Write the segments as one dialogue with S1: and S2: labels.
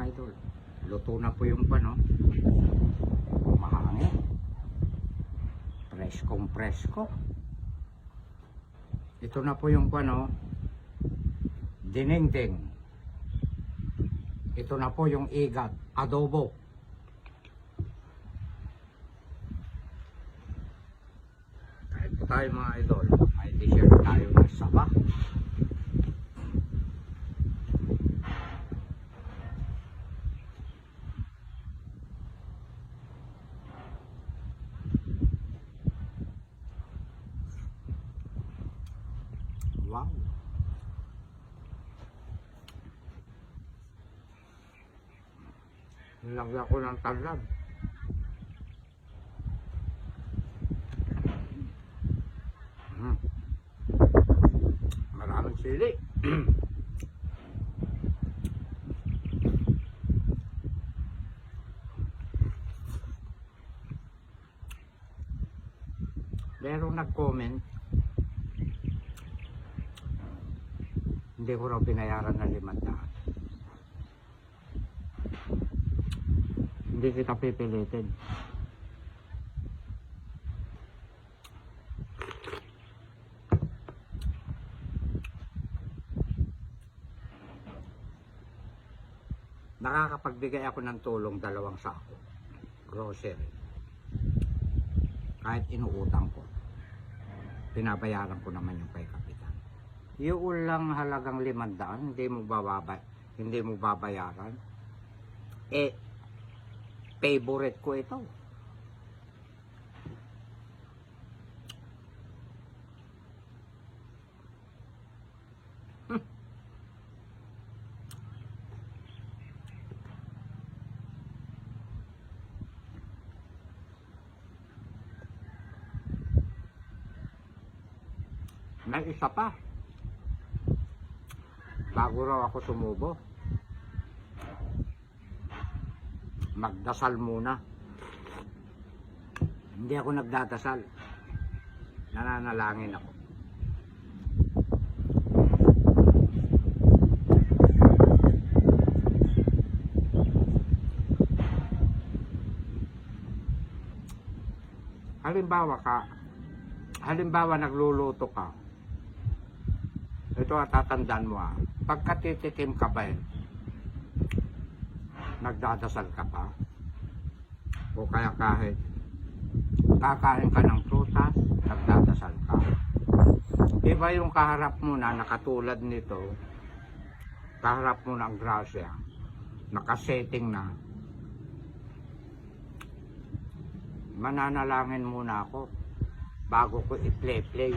S1: mga idol. Luto na po yung pan, mahangin. Preskong presko. Ito na po yung pan, dinengdeng. Ito na po yung igat, adobo. Kahit po tayo mga idol, may t-shirt tayo ng saba. Wow. Nilagyan ko ng talab. Maraming sili. Merong nag-comment, hindi ko raw binayaran ng 500. Hindi kita pipilitin. Nakakapagbigay ako ng tulong 2 sako. Grocery. Kahit inuutang ko, pinabayaran ko naman yung kay kapitan. Yung lang halagang 500, hindi mo babayaran. Favorite ko ito. May isa pa. Bago raw ako sumubo, magdasal muna. Hindi ako nagdadasal. Nananalangin ako. Halimbawa nagluluto ka. Ito tatandaan mo pagkatitikim ka ba nagdadasal ka pa? O kaya kahit kakain ka ng prutas, nagdadasal ka. Iba yung kaharap mo na nakatulad nito, kaharap mo ng grasya, nakasetting na. Mananalangin muna ako bago ko i-play.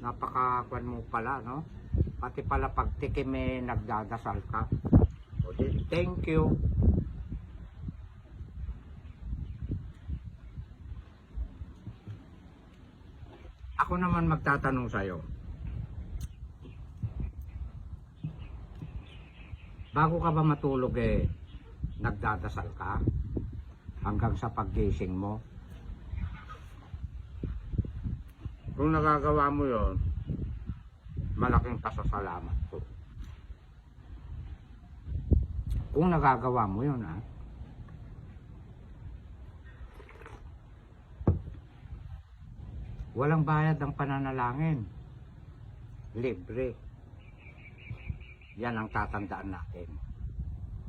S1: Napakakuan mo pala, no? Pati pala pagtikim nagdadasal ka. O di, thank you. Ako naman magtatanong sa'yo. Bago ka ba matulog nagdadasal ka? Hanggang sa paggising mo? Kung nagagawa mo yon, malaking pasasalamat ko. Kung nagagawa mo yun, walang bayad ang pananalangin. Libre. Yan ang tatandaan natin.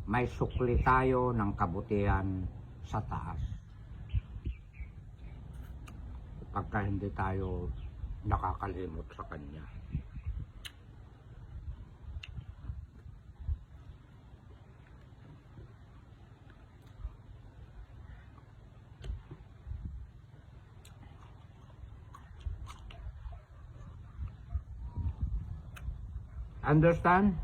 S1: May sukli tayo ng kabutihan sa taas. Pagka hindi tayo nakakalimot sa Kanya. Understand?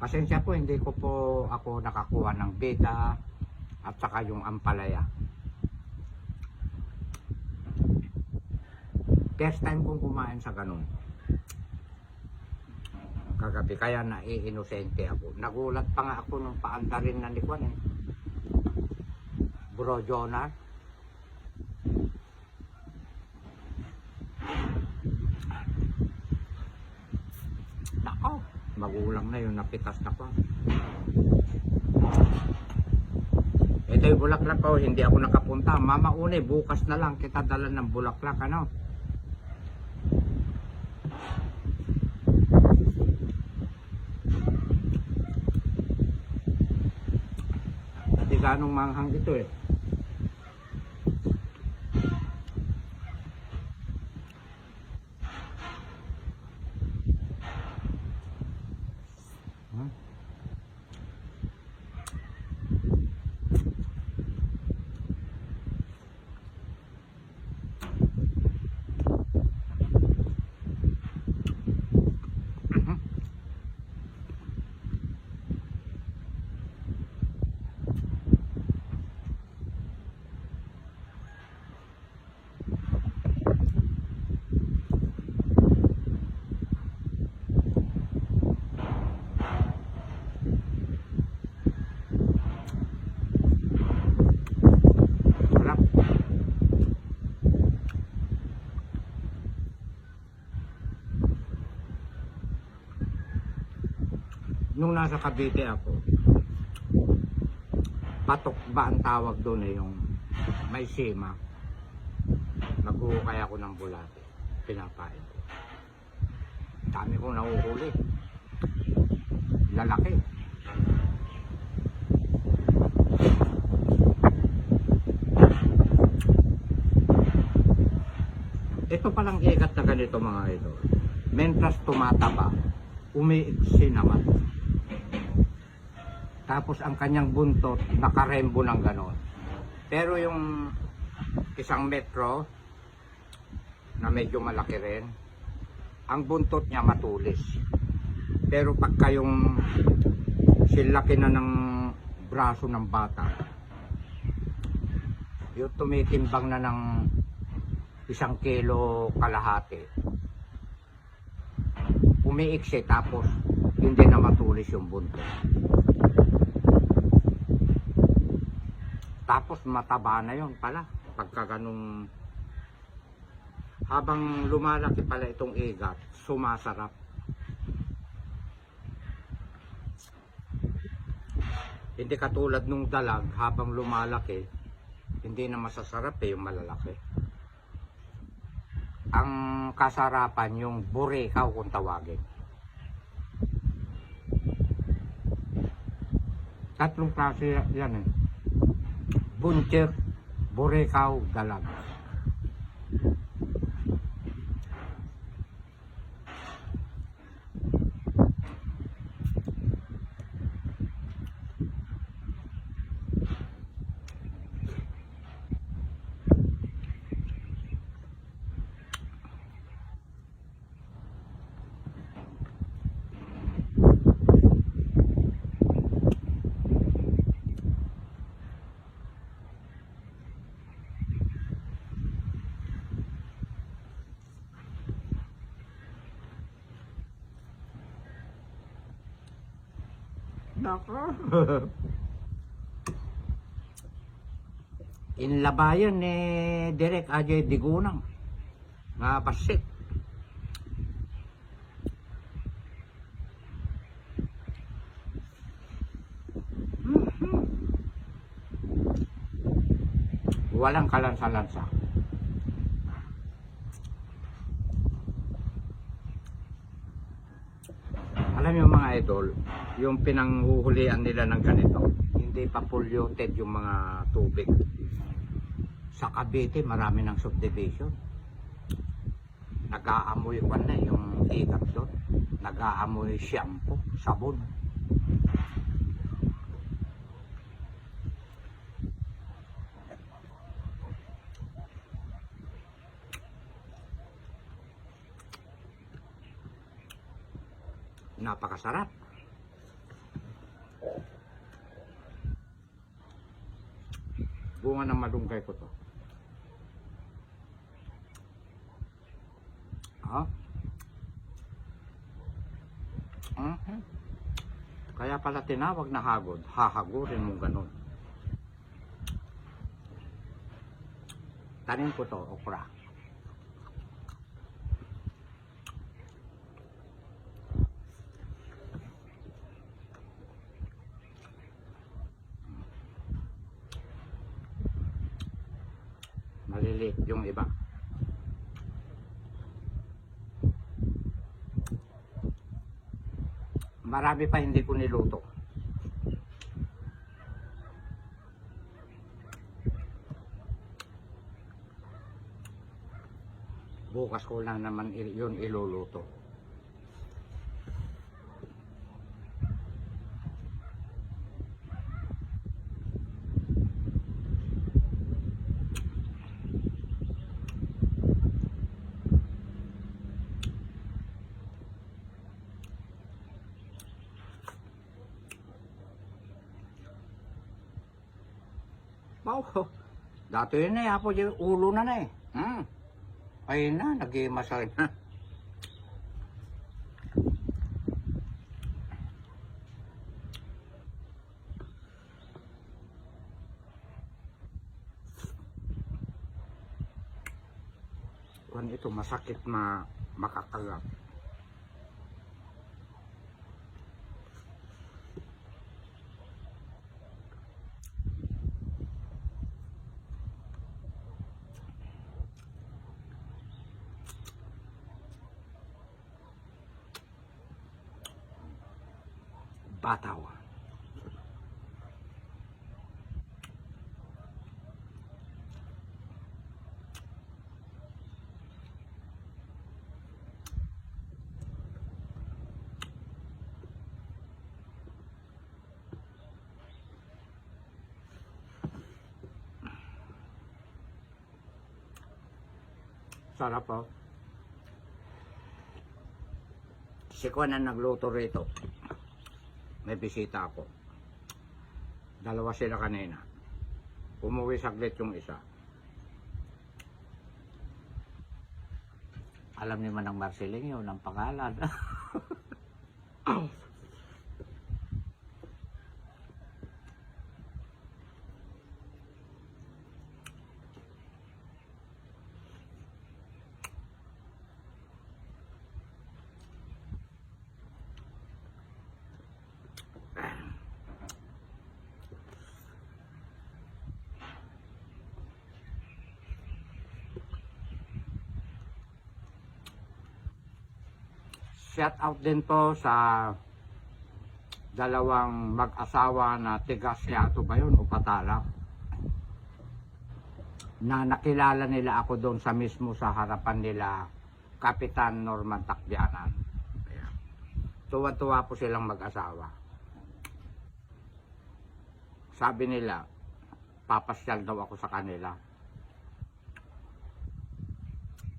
S1: Pasensya po, hindi ko po ako nakakuha ng beta at saka yung ampalaya. First time kong kumain sa ganun. Kagabi, kaya naiinosente ako. Nagulat pa nga ako nung paandarin na likwan Bro Jonas. Nako, magulang na yung napitas na ko. Ito yung bulaklak ko, hindi ako nakapunta. Mama Une, bukas na lang kita dala ng bulaklak, ano? Hindi ganong manghang ito eh. Sarap. Nung nasa Cavite ako, patok ba ang tawag doon eh, yung may sima. Naghuhukay ako ng bulate. Pinapain ko. Dami kong nahuhuli. Lalaki. Ito palang ikat na ganito mga idol. Mentras tumataba, umiiksi naman. Tapos ang kanyang buntot nakarembo ng ganon. Pero yung isang metro na medyo malaki rin, ang buntot niya matulis. Pero pagka yung silaki na ng braso ng bata, yung tumitimbang na ng 1 kilo kalahati, umiiksi tapos hindi na matulis yung buntot. Tapos mataba na yun pala pagka ganung habang lumalaki pala itong igat, sumasarap. Hindi katulad nung dalag, habang lumalaki hindi na masasarap eh yung malalaki. Ang kasarapan yung burekaw kung tawagin. Tatlong klase yan eh. Buncher, burekaw, dalag. Nako. Inlabayan ni Direk Ajay Digunang nga pasit. Walang kalansa-lansa. Alam niyo mga idol, yung pinanghuhulian nila ng ganito, hindi pa polluted yung mga tubig. Sa Cavite, marami ng subdivision. Nag-aamoy na yung ikat doon. Nag-aamoy shampoo, sabon. Napakasarap. Bunga ng malunggay ko to. Ha? Kaya pala tinawag na hagod. Hahagurin mo ganun. Tanim ko to, okra. Maliliit yung iba. Marami pa hindi ko niluto. Bukas ko lang naman yun iluluto. Wow, dati yun eh, apo yung ulo na eh. Ayun na, nag-imasal na. Kung ito masakit makakagat. Bataw. Sarap po. Si Juan ang nagluto rito. May bisita ako. Dalawa sila kanina. Umuwi saglit yung isa. Alam ni Manang Marceling yun ang pangalan. Shout out din po sa dalawang mag-asawa na tiga-Seattle ba yun o Patala, na nakilala nila ako doon sa mismo sa harapan nila Kapitan Norman Takbianan. Tuwa-tuwa po silang mag-asawa. Sabi nila, papasyal daw ako sa kanila.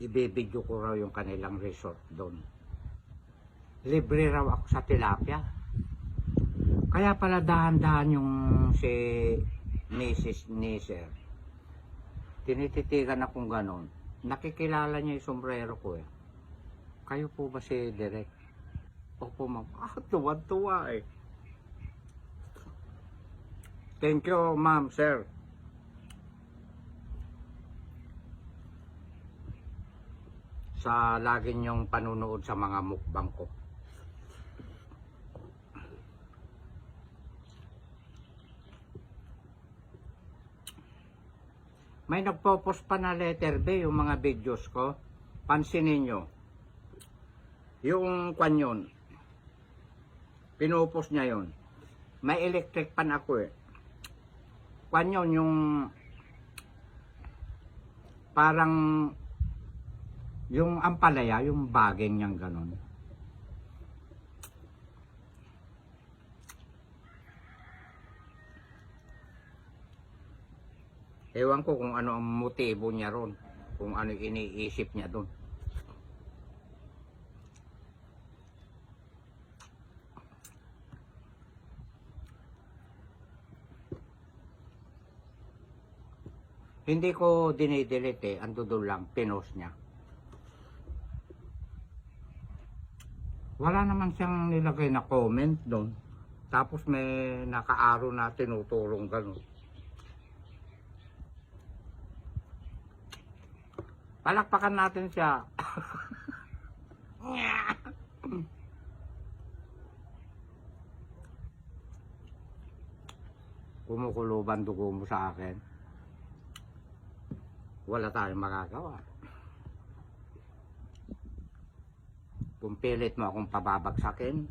S1: Ibibidyo ko raw yung kanilang resort doon. Libre raw ako sa tilapia. Kaya pala dahan-dahan yung si Mrs. Nisser. Tinititigan akong ganon. Nakikilala niya yung sombrero ko eh. Kayo po ba si Direk? Opo ma'am. Tuwa-tuwa eh. Thank you ma'am, sir. Sa lagi niyong panunood sa mga mukbang ko. May nagpo-post pa na letter B yung mga videos ko. Pansinin nyo. Yung kwan yun. Pinupost niya yun. May electric pan ako eh. Kwan yun yung parang yung ampalaya, yung bageng niyang ganon. Ewan ko kung ano ang motibo niya ron. Kung ano iniisip niya doon. Hindi ko dinidelete eh. Ando doon lang, pinost niya. Wala naman siyang nilagay na comment doon. Tapos may naka-arrow na tinutulong gano'n. Palakpakan natin siya. Kumukuluban dugo mo sa akin. wala tayong magagawa. Kung pilit mo akong pababagsakin,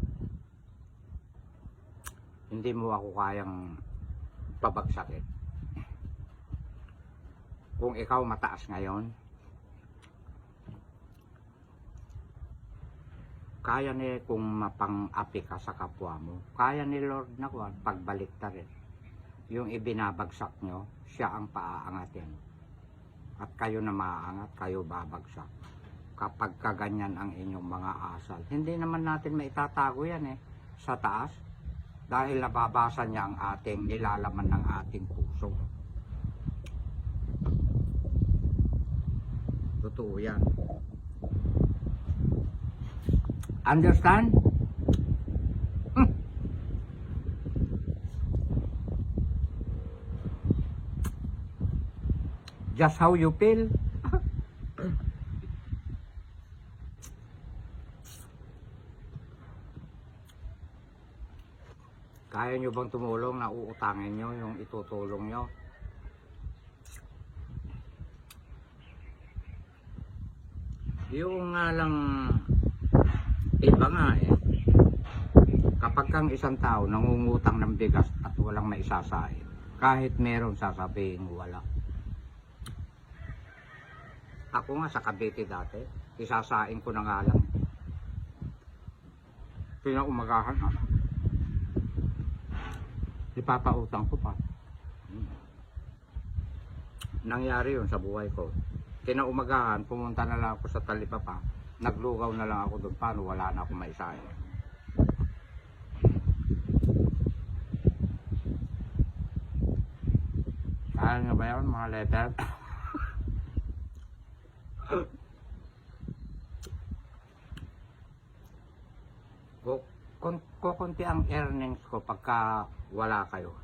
S1: hindi mo ako kayang pabagsakin. Kung ikaw mataas ngayon, kaya ni kung mapang-api ka sa kapwa mo, kaya ni Lord na kung pagbalik ta rin. Yung ibinabagsak nyo, siya ang paaangatin. At kayo na maaangat, kayo babagsak. Kapag kaganyan ang inyong mga asal. Hindi naman natin maitatago yan sa taas. Dahil nababasa niya ang ating nilalaman ng ating puso. Totoo yan. Understand? Just how you feel. Kaya nyo bang tumulong na uutangin nyo yung itutulong nyo? Yung nga lang iba nga kapag kang isang tao nangungutang ng bigas at walang maisasain, kahit meron sasabihin wala. Ako nga sa Cavite dati, isasain ko na nga lang. Pinaumagahan ipapautang ko pa. Nangyari yun sa buhay ko. Kinaumagahan, pumunta na lang ako sa Talipapa. Naglugaw na lang ako doon. Paano? Wala na akong maisahin. Kaya nga ba yun, mga letter? Kukunti ang earnings ko pagka wala kayo.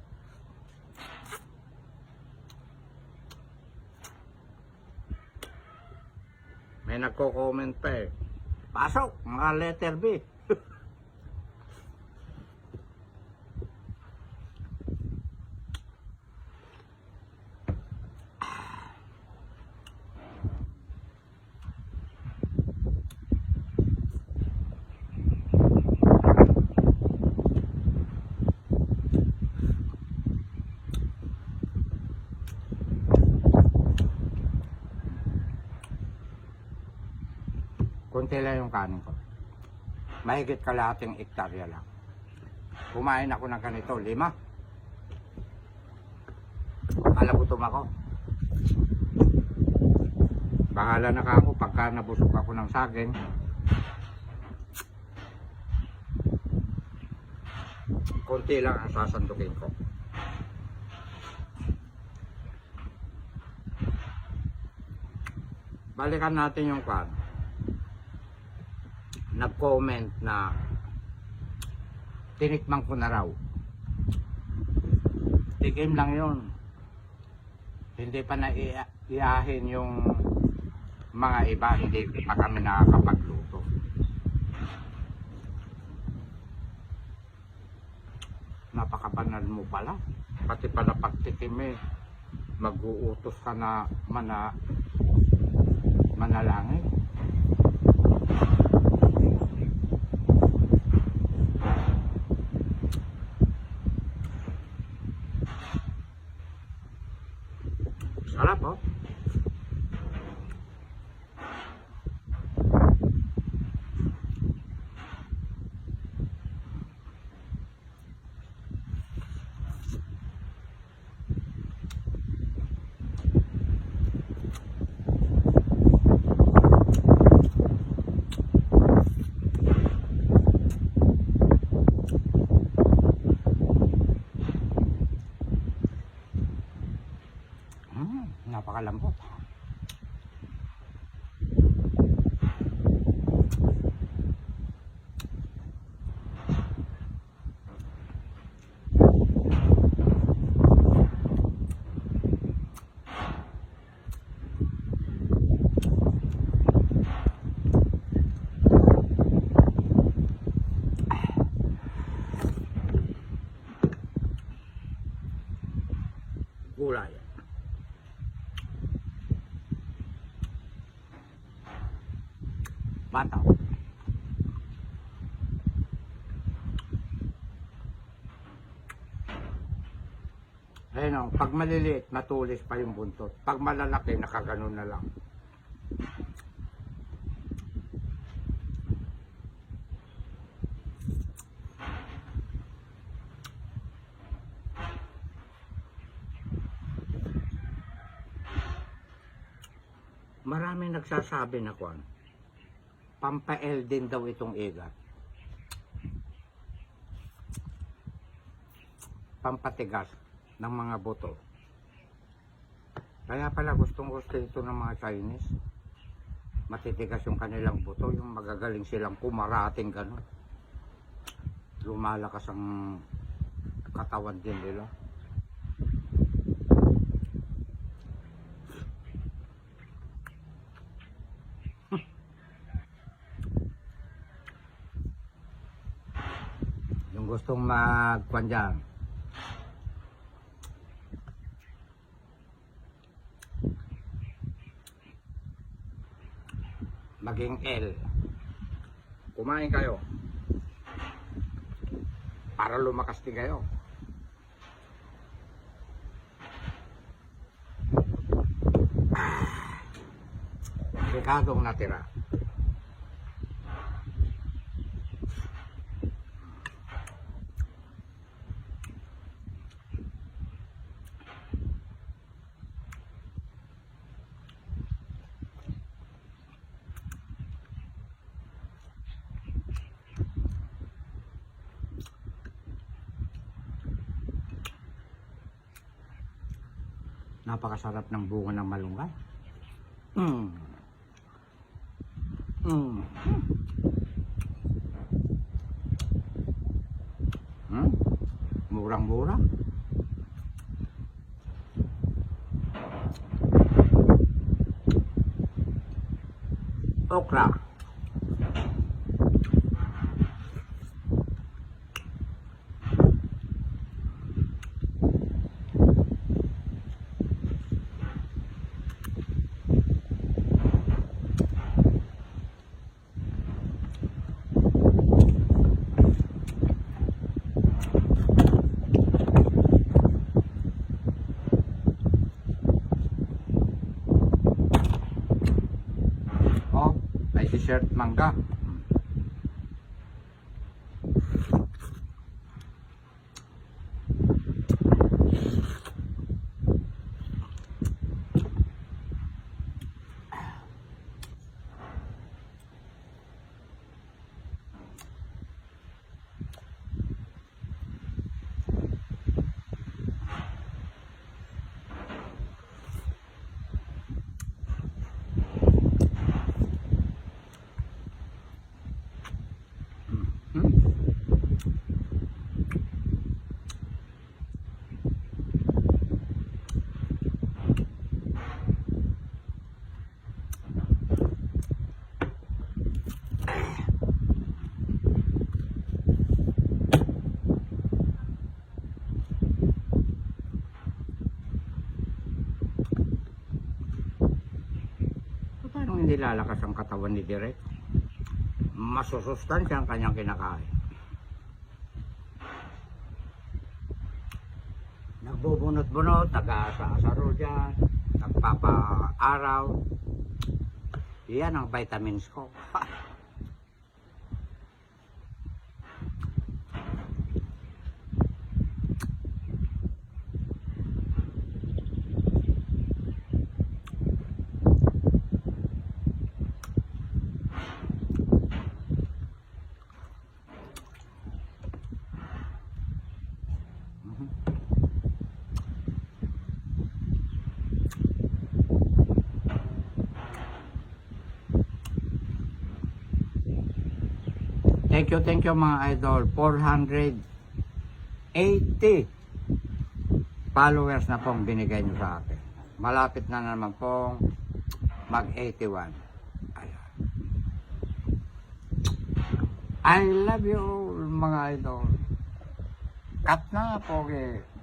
S1: May nagko-comment pa pasok mga letter B. Kunti lang yung kanin ko. Mahigit kalahating ektarya lang. Kumain ako ng ganito, 5. Alabutom ako. Bahala na ka ako pagka nabusog ako ng saging. Kunti lang ang sasandukin ko. Balikan natin yung kan. Nag-comment na tinikman ko na raw. Tikim lang yun. Hindi pa naiyahin yung mga iba. Hindi pa kami nakakapagluto. Napakabanal mo pala. Pati pala pagtikim mag-uutos ka na manalangin. Sarap napakalambot. Gulay. Bata. Ayun o, pag maliliit, matulis pa yung buntot. Pag malalaki, nakaganon na lang. Maraming nagsasabi na kwan, pampael din daw itong igat. Pampatigas ng mga buto. Kaya pala gustong gusto ito ng mga Chinese. Matitigas yung kanilang buto, yung magagaling silang kumarating gano'n. Lumalakas ang katawan din nila. Yung gustong magkwan dyan, maging L, kumain kayo para lumakas din kayo. Dekadong natira. Napakasarap ng bunga ng malunggay. Murang-mura. Okra. May t-shirt mangga. Paano hindi lalakas ang katawan ni Direk? Masusustansya ang kanyang kinakain. Nagbubunot-bunot, nag-aasa-asaro dyan, nagpapa-araw. Yan ang vitamins ko. Thank you mga idol. 480 followers na pong binigay nyo sa akin. Malapit na naman pong mag-81. Ayan. I love you all mga idol. Cut na po. Okay.